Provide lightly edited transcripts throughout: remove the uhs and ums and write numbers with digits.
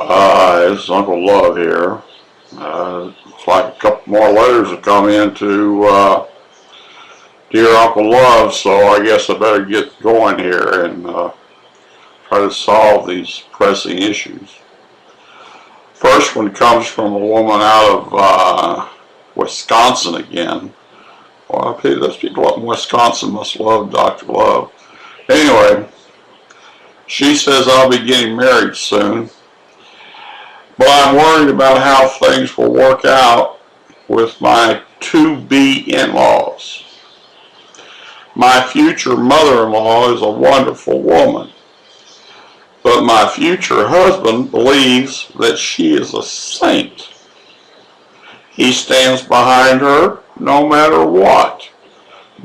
This is Uncle Love here. It's like a couple more letters have come in to Dear Uncle Love, so I guess I better get going here and try to solve these pressing issues. First one comes from a woman out of Wisconsin again. Well, I think those people up in Wisconsin must love Dr. Love. Anyway, she says I'll be getting married soon, but I'm worried about how things will work out with my to-be in-laws. My future mother-in-law is a wonderful woman, but my future husband believes that she is a saint. He stands behind her no matter what,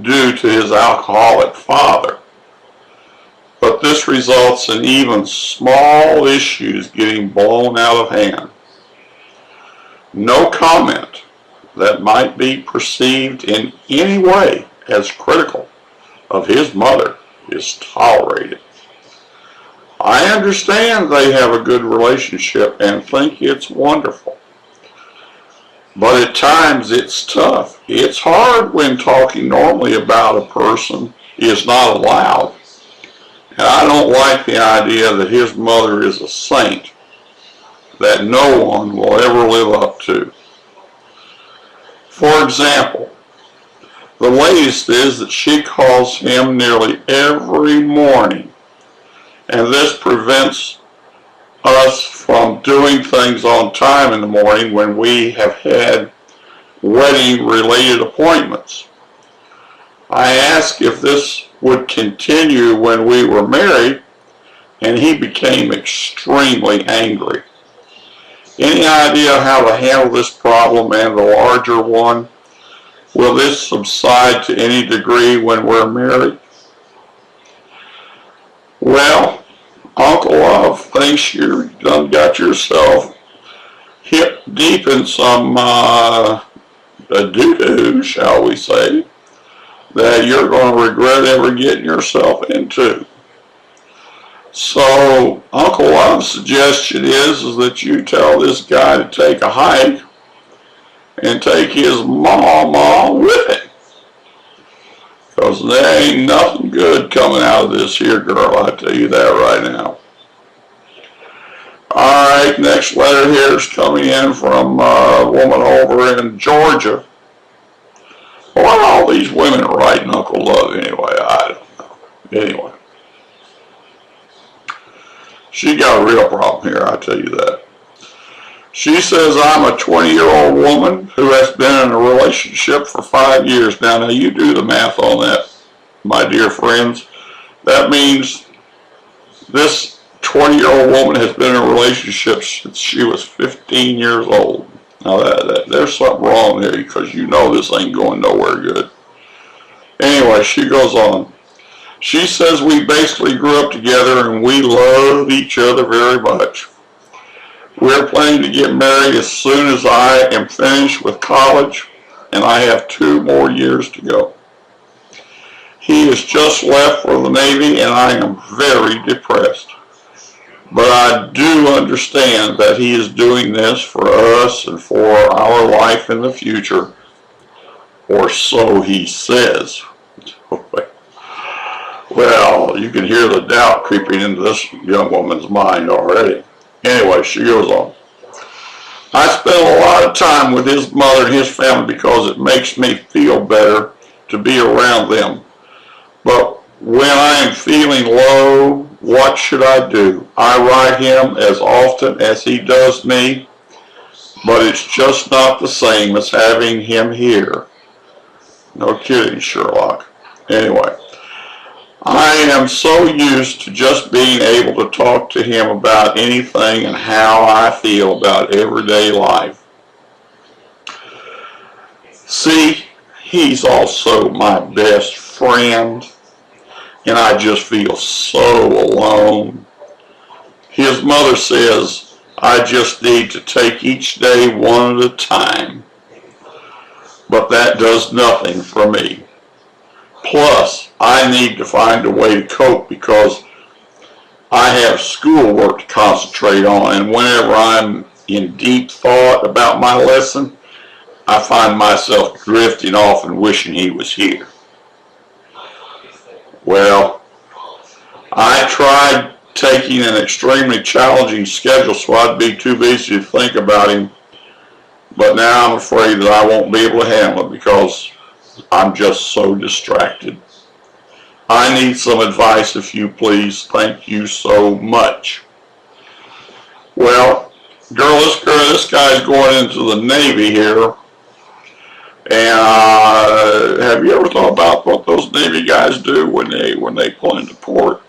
due to his alcoholic father. But this results in even small issues getting blown out of hand. No comment that might be perceived in any way as critical of his mother is tolerated. I understand they have a good relationship and think it's wonderful. But at times it's tough. It's hard when talking normally about a person is not allowed. And I don't like the idea that his mother is a saint that no one will ever live up to. For example, the latest is that she calls him nearly every morning, and this prevents us from doing things on time in the morning when we have had wedding-related appointments. I asked if this would continue when we were married, and he became extremely angry. Any idea how to handle this problem and the larger one? Will this subside to any degree when we're married? Well, Uncle Love thinks you done got yourself hip deep in some doo-doo, shall we say, that you're going to regret ever getting yourself into. So Uncle Love's suggestion is that you tell this guy to take a hike and take his mama with him. Because there ain't nothing good coming out of this here girl, I tell you that right now. Alright, next letter here is coming in from a woman over in Georgia. What are all these women writing Uncle Love anyway? I don't know. Anyway. She got a real problem here, I tell you that. She says, I'm a 20-year-old woman who has been in a relationship for 5 years now. Now you do the math on that, my dear friends. That means this 20-year-old woman has been in a relationship since she was 15 years old. Now there's something wrong here because you know this ain't going nowhere good. Anyway, she goes on. She says we basically grew up together and we love each other very much. We're planning to get married as soon as I am finished with college, and I have 2 more years to go. He has just left for the Navy, and I am very depressed. But I do understand that he is doing this for us and for our life in the future, or so he says. Well, you can hear the doubt creeping into this young woman's mind already. Anyway, she goes on. I spend a lot of time with his mother and his family because it makes me feel better to be around them. But when I am feeling low, what should I do? I write him as often as he does me, but it's just not the same as having him here. No kidding, Sherlock. Anyway, I am so used to just being able to talk to him about anything and how I feel about everyday life. See, he's also my best friend, and I just feel so alone. His mother says I just need to take each day one at a time, but that does nothing for me. Plus, I need to find a way to cope because I have schoolwork to concentrate on, and whenever I'm in deep thought about my lesson, I find myself drifting off and wishing he was here. Well, I tried taking an extremely challenging schedule so I'd be too busy to think about him, but now I'm afraid that I won't be able to handle it because I'm just so distracted. I need some advice, if you please. Thank you so much. Well, this guy's going into the Navy here. And have you ever thought about what those Navy guys do when they pull into port?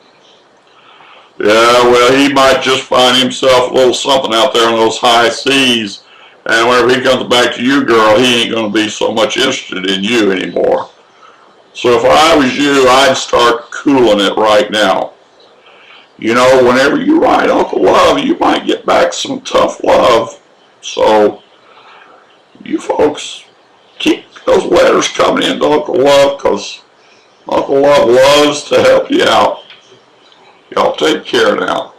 Yeah, well, he might just find himself a little something out there in those high seas, and whenever he comes back to you, girl, he ain't going to be so much interested in you anymore. So if I was you, I'd start cooling it right now. You know, whenever you write Uncle Love, you might get back some tough love. So, you folks, keep those letters coming in to Uncle Love, because Uncle Love loves to help you out. Y'all take care now.